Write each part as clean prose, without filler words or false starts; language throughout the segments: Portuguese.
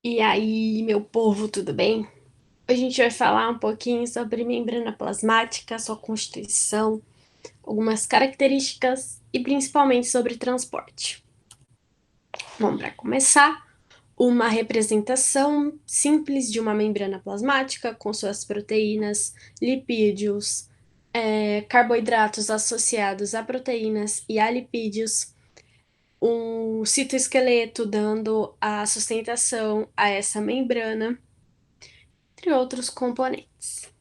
E aí, meu povo, tudo bem? Hoje a gente vai falar um pouquinho sobre membrana plasmática, sua constituição, algumas características e principalmente sobre transporte. Bom, para começar, uma representação simples de uma membrana plasmática com suas proteínas, lipídios, carboidratos associados a proteínas e a lipídios, um citoesqueleto dando a sustentação a essa membrana, entre outros componentes.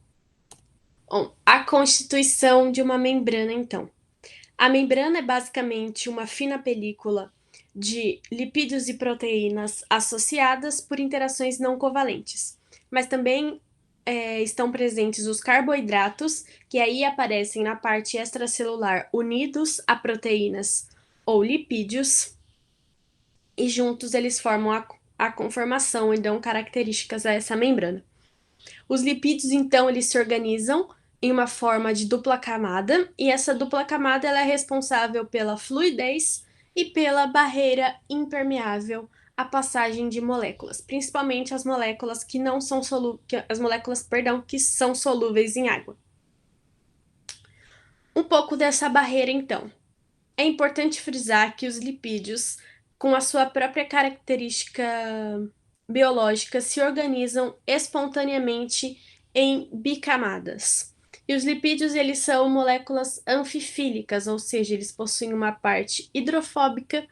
Bom, a constituição de uma membrana, então. A membrana é basicamente uma fina película de lipídios e proteínas associadas por interações não covalentes, mas também estão presentes os carboidratos, que aí aparecem na parte extracelular unidos a proteínas ou lipídios, e juntos eles formam a conformação e dão características a essa membrana. Os lipídios, então, eles se organizam em uma forma de dupla camada, e essa dupla camada ela é responsável pela fluidez e pela barreira impermeável à passagem de moléculas, principalmente as moléculas que não são as moléculas, perdão, que são solúveis em água. Um pouco dessa barreira, então. É importante frisar que os lipídios, com a sua própria característica biológica, se organizam espontaneamente em bicamadas. E os lipídios, eles são moléculas anfifílicas, ou seja, eles possuem uma parte hidrofóbica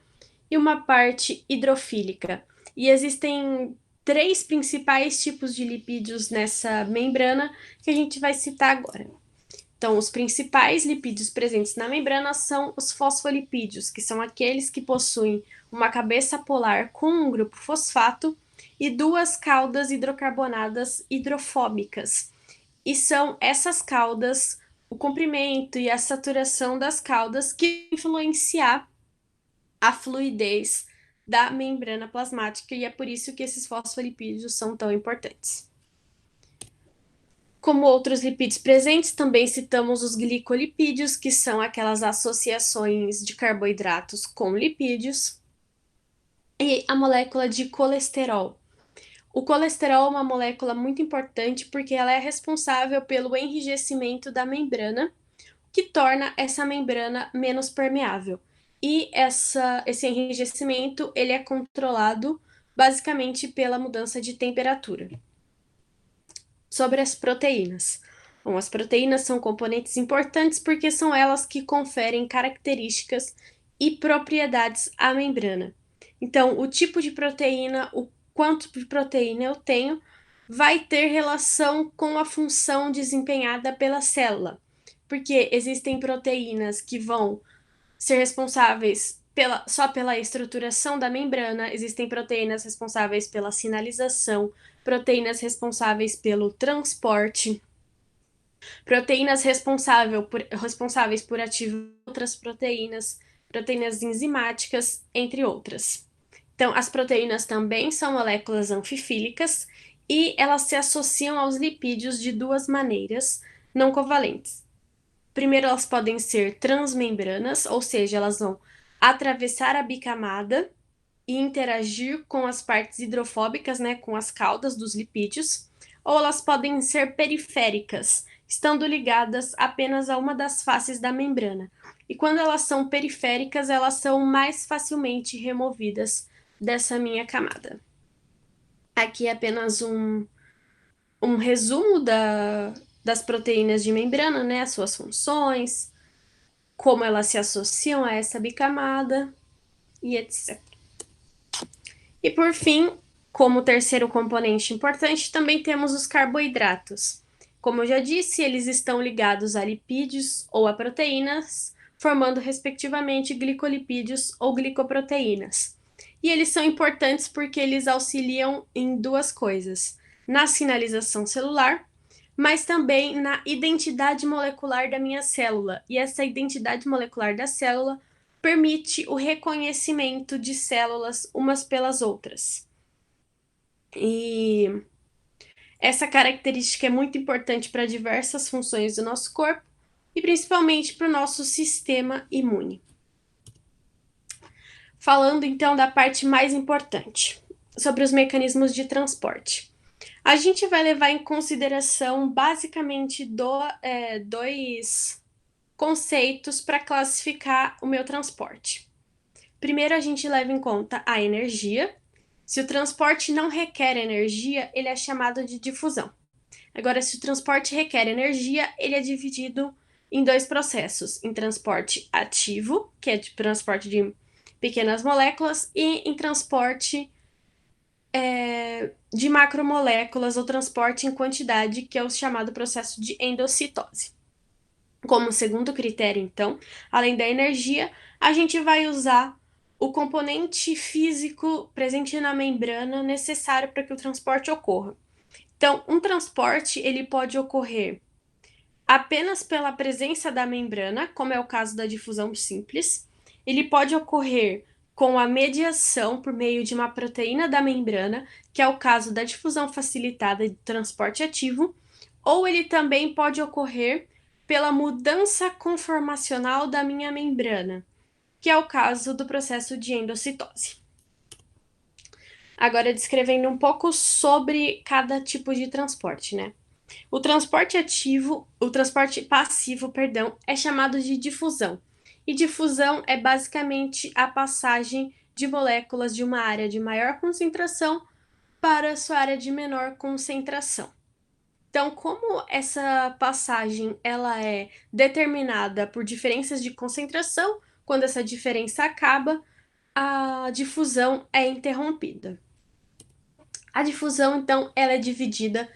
e uma parte hidrofílica. E existem três principais tipos de lipídios nessa membrana que a gente vai citar agora. Então, os principais lipídios presentes na membrana são os fosfolipídios, que são aqueles que possuem uma cabeça polar com um grupo fosfato e duas caudas hidrocarbonadas hidrofóbicas. E são essas caudas, o comprimento e a saturação das caudas que influenciam a fluidez da membrana plasmática, e é por isso que esses fosfolipídios são tão importantes. Como outros lipídios presentes, também citamos os glicolipídios, que são aquelas associações de carboidratos com lipídios, e a molécula de colesterol. O colesterol é uma molécula muito importante porque ela é responsável pelo enrijecimento da membrana, que torna essa membrana menos permeável. E esse enrijecimento ele é controlado basicamente pela mudança de temperatura. Sobre as proteínas. Bom, as proteínas são componentes importantes porque são elas que conferem características e propriedades à membrana. Então, o tipo de proteína, o quanto de proteína eu tenho, vai ter relação com a função desempenhada pela célula, porque existem proteínas que vão ser responsáveis só pela estruturação da membrana, existem proteínas responsáveis pela sinalização, proteínas responsáveis pelo transporte, proteínas responsáveis por ativar outras proteínas, proteínas enzimáticas, entre outras. Então, as proteínas também são moléculas anfifílicas e elas se associam aos lipídios de duas maneiras não covalentes. Primeiro, elas podem ser transmembranas, ou seja, elas vão atravessar a bicamada e interagir com as partes hidrofóbicas, né, com as caudas dos lipídios, ou elas podem ser periféricas, estando ligadas apenas a uma das faces da membrana. E quando elas são periféricas, elas são mais facilmente removidas dessa minha camada. Aqui é apenas um resumo das proteínas de membrana, né, as suas funções, como elas se associam a essa bicamada e etc. E por fim, como terceiro componente importante, também temos os carboidratos. Como eu já disse, eles estão ligados a lipídios ou a proteínas, formando respectivamente glicolipídios ou glicoproteínas. E eles são importantes porque eles auxiliam em duas coisas: na sinalização celular, mas também na identidade molecular da minha célula. E essa identidade molecular da célula permite o reconhecimento de células umas pelas outras. E essa característica é muito importante para diversas funções do nosso corpo e principalmente para o nosso sistema imune. Falando então da parte mais importante. sobre os mecanismos de transporte. A gente vai levar em consideração basicamente dois conceitos para classificar o meu transporte. Primeiro, a gente leva em conta a energia. Se o transporte não requer energia, ele é chamado de difusão. Agora, se o transporte requer energia, ele é dividido em dois processos: em transporte ativo, que é de transporte de pequenas moléculas, e em transporte de macromoléculas ou transporte em quantidade, que é o chamado processo de endocitose. Como segundo critério, então, além da energia, a gente vai usar o componente físico presente na membrana necessário para que o transporte ocorra. Então, um transporte ele pode ocorrer apenas pela presença da membrana, como é o caso da difusão simples. Ele pode ocorrer com a mediação por meio de uma proteína da membrana, que é o caso da difusão facilitada de transporte ativo, ou ele também pode ocorrer pela mudança conformacional da minha membrana, que é o caso do processo de endocitose. Agora, descrevendo um pouco sobre cada tipo de transporte, né? O transporte passivo, perdão, é chamado de difusão. E difusão é basicamente a passagem de moléculas de uma área de maior concentração para sua área de menor concentração. Então, como essa passagem ela é determinada por diferenças de concentração, quando essa diferença acaba, a difusão é interrompida. A difusão, então, ela é dividida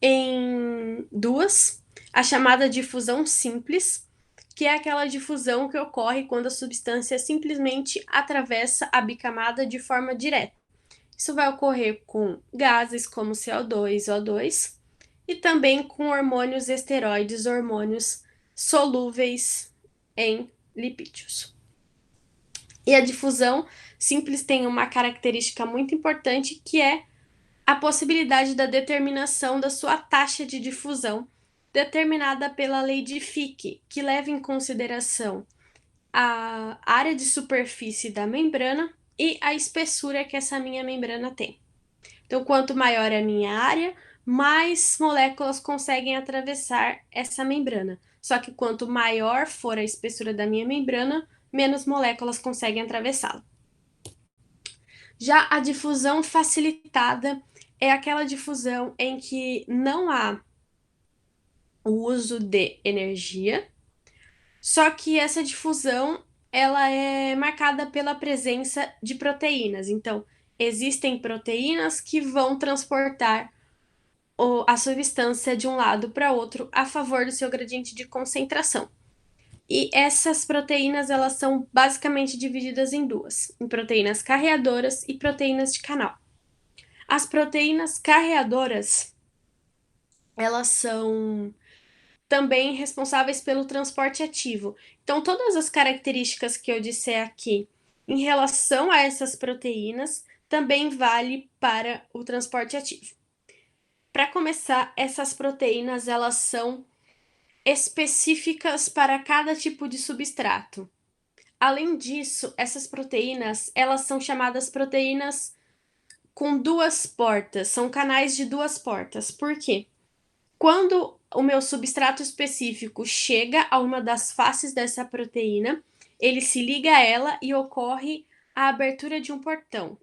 em duas: a chamada difusão simples, que é aquela difusão que ocorre quando a substância simplesmente atravessa a bicamada de forma direta. Isso vai ocorrer com gases como CO2, O2, e também com hormônios esteroides, hormônios solúveis em lipídios. E a difusão simples tem uma característica muito importante, que é a possibilidade da determinação da sua taxa de difusão, determinada pela lei de Fick, que leva em consideração a área de superfície da membrana e a espessura que essa minha membrana tem. Então, quanto maior é a minha área, mais moléculas conseguem atravessar essa membrana. Só que quanto maior for a espessura da minha membrana, menos moléculas conseguem atravessá-la. Já a difusão facilitada é aquela difusão em que não há o uso de energia, só que essa difusão ela é marcada pela presença de proteínas. Então, existem proteínas que vão transportar a substância de um lado para outro a favor do seu gradiente de concentração. E essas proteínas elas são basicamente divididas em duas, em proteínas carreadoras e proteínas de canal. As proteínas carreadoras, elas são também responsáveis pelo transporte ativo. Então, todas as características que eu disser aqui em relação a essas proteínas também vale para o transporte ativo. Para começar, essas proteínas elas são específicas para cada tipo de substrato. Além disso, essas proteínas, elas são chamadas proteínas com duas portas, são canais de duas portas. Por quê? Quando o meu substrato específico chega a uma das faces dessa proteína, ele se liga a ela e ocorre a abertura de um portão.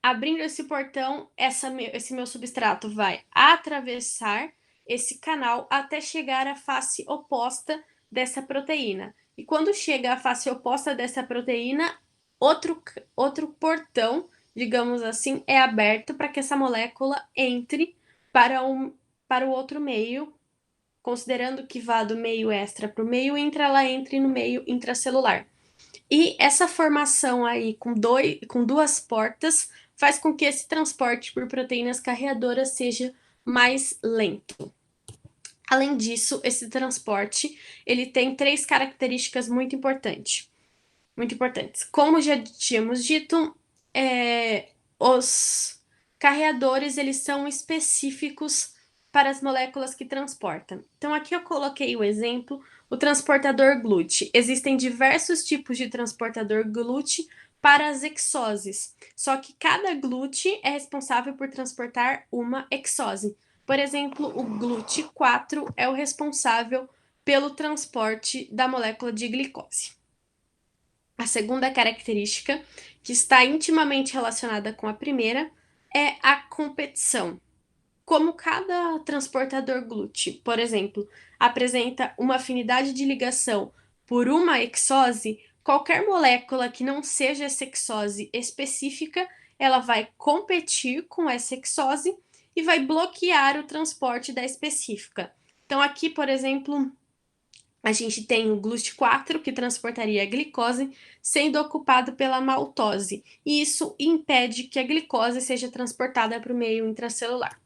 Abrindo esse portão, esse meu substrato vai atravessar esse canal até chegar à face oposta dessa proteína. E quando chega à face oposta dessa proteína, outro portão, digamos assim, é aberto para que essa molécula entre para o outro meio, considerando que vá do meio extra para o meio intra, ela entre no meio intracelular. E essa formação aí com duas portas faz com que esse transporte por proteínas carreadoras seja mais lento. Além disso, esse transporte ele tem três características muito importantes. Como já tínhamos dito, os carreadores eles são específicos para as moléculas que transportam. Então aqui eu coloquei o exemplo, o transportador GLUT. Existem diversos tipos de transportador GLUT para as hexoses. Só que cada GLUT é responsável por transportar uma hexose. Por exemplo, o GLUT4 é o responsável pelo transporte da molécula de glicose. A segunda característica, que está intimamente relacionada com a primeira, é a competição. Como cada transportador GLUT, por exemplo, apresenta uma afinidade de ligação por uma hexose, qualquer molécula que não seja essa hexose específica, ela vai competir com essa hexose e vai bloquear o transporte da específica. Então, aqui, por exemplo, a gente tem o GLUT4, que transportaria a glicose, sendo ocupado pela maltose, e isso impede que a glicose seja transportada para o meio intracelular.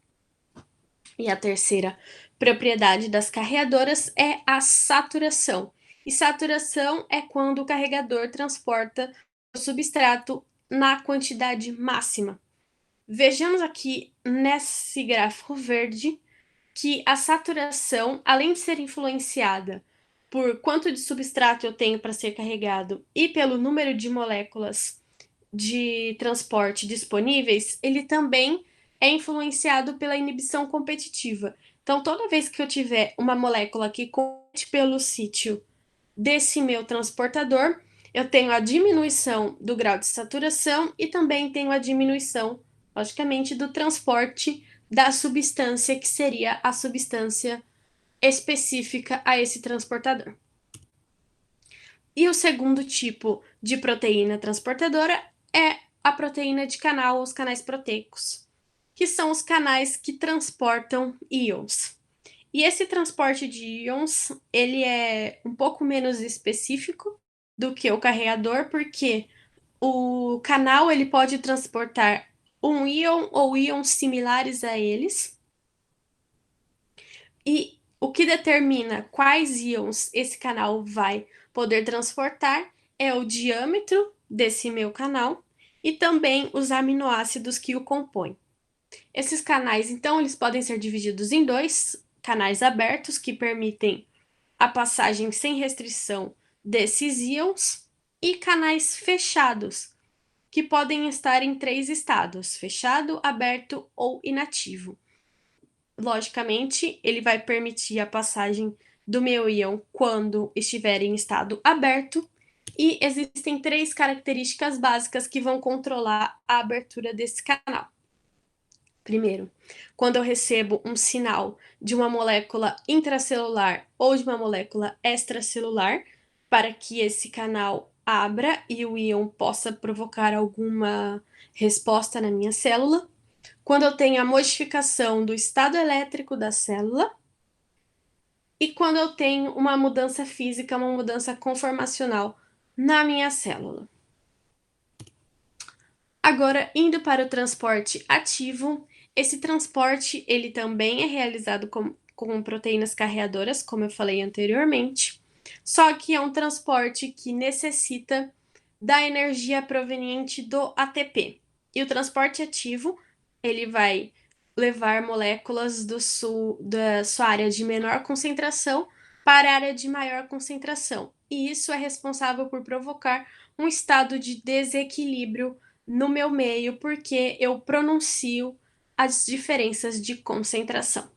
E a terceira propriedade das carreadoras é a saturação. E saturação é quando o carregador transporta o substrato na quantidade máxima. Vejamos aqui nesse gráfico verde que a saturação, além de ser influenciada por quanto de substrato eu tenho para ser carregado e pelo número de moléculas de transporte disponíveis, ele também é influenciado pela inibição competitiva. Então, toda vez que eu tiver uma molécula que compete pelo sítio desse meu transportador, eu tenho a diminuição do grau de saturação e também tenho a diminuição, logicamente, do transporte da substância que seria a substância específica a esse transportador. E o segundo tipo de proteína transportadora é a proteína de canal, os canais proteicos, que são os canais que transportam íons. E esse transporte de íons, ele é um pouco menos específico do que o carregador, porque o canal ele pode transportar um íon ou íons similares a eles. E o que determina quais íons esse canal vai poder transportar é o diâmetro desse meu canal e também os aminoácidos que o compõem. Esses canais, então, eles podem ser divididos em dois: canais abertos, que permitem a passagem sem restrição desses íons, e canais fechados, que podem estar em três estados: fechado, aberto ou inativo. Logicamente, ele vai permitir a passagem do meu íon quando estiver em estado aberto, e existem três características básicas que vão controlar a abertura desse canal. Primeiro, quando eu recebo um sinal de uma molécula intracelular ou de uma molécula extracelular, para que esse canal abra e o íon possa provocar alguma resposta na minha célula. Quando eu tenho a modificação do estado elétrico da célula e quando eu tenho uma mudança física, uma mudança conformacional na minha célula. Agora, indo para o transporte ativo, esse transporte ele também é realizado com proteínas carreadoras, como eu falei anteriormente, só que é um transporte que necessita da energia proveniente do ATP. E o transporte ativo, ele vai levar moléculas da sua área de menor concentração para a área de maior concentração. E isso é responsável por provocar um estado de desequilíbrio no meu meio, porque eu pronuncio as diferenças de concentração.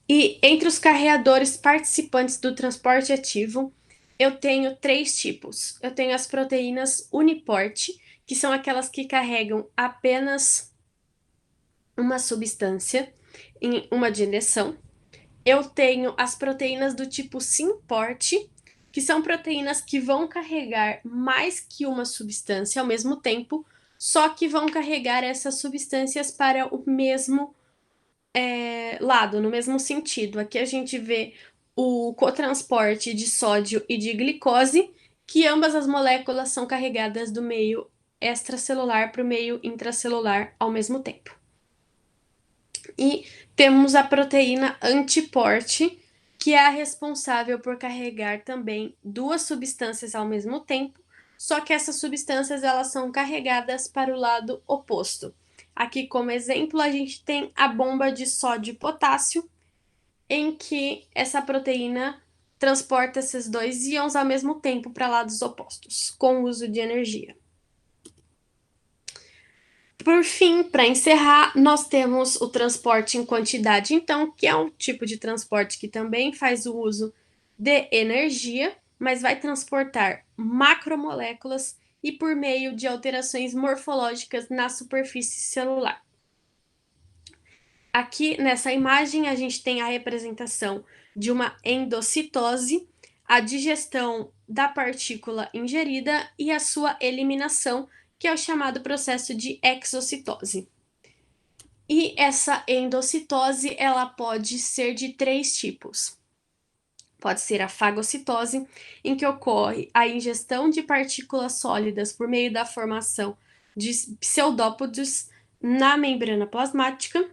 E entre os carreadores participantes do transporte ativo, eu tenho três tipos. Eu tenho as proteínas uniporte, que são aquelas que carregam apenas uma substância em uma direção. Eu tenho as proteínas do tipo simporte, que são proteínas que vão carregar mais que uma substância ao mesmo tempo, só que vão carregar essas substâncias para o mesmo lado, no mesmo sentido. Aqui a gente vê o cotransporte de sódio e de glicose, que ambas as moléculas são carregadas do meio extracelular para o meio intracelular ao mesmo tempo. E temos a proteína antiporte, que é a responsável por carregar também duas substâncias ao mesmo tempo, só que essas substâncias elas são carregadas para o lado oposto. Aqui, como exemplo, a gente tem a bomba de sódio e potássio, em que essa proteína transporta esses dois íons ao mesmo tempo para lados opostos, com o uso de energia. Por fim, para encerrar, nós temos o transporte em quantidade, então, que é um tipo de transporte que também faz o uso de energia, mas vai transportar macromoléculas e por meio de alterações morfológicas na superfície celular. Aqui nessa imagem a gente tem a representação de uma endocitose, a digestão da partícula ingerida e a sua eliminação, que é o chamado processo de exocitose. E essa endocitose, ela pode ser de 3 tipos. Pode ser a fagocitose, em que ocorre a ingestão de partículas sólidas por meio da formação de pseudópodos na membrana plasmática.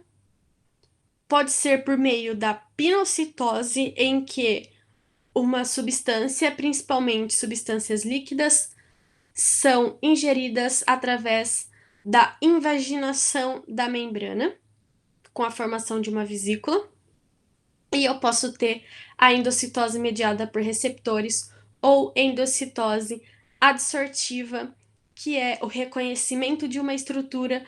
Pode ser por meio da pinocitose, em que uma substância, principalmente substâncias líquidas, são ingeridas através da invaginação da membrana, com a formação de uma vesícula. E eu posso ter a endocitose mediada por receptores ou endocitose adsortiva, que é o reconhecimento de uma estrutura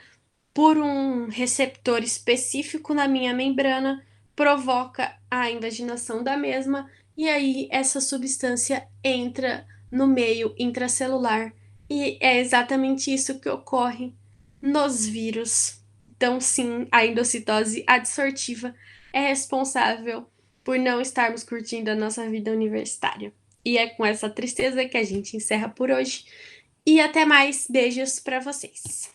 por um receptor específico na minha membrana, provoca a invaginação da mesma, e aí essa substância entra no meio intracelular. E é exatamente isso que ocorre nos vírus. Então, sim, a endocitose adsortiva é responsável por não estarmos curtindo a nossa vida universitária. E é com essa tristeza que a gente encerra por hoje. E até mais. Beijos para vocês.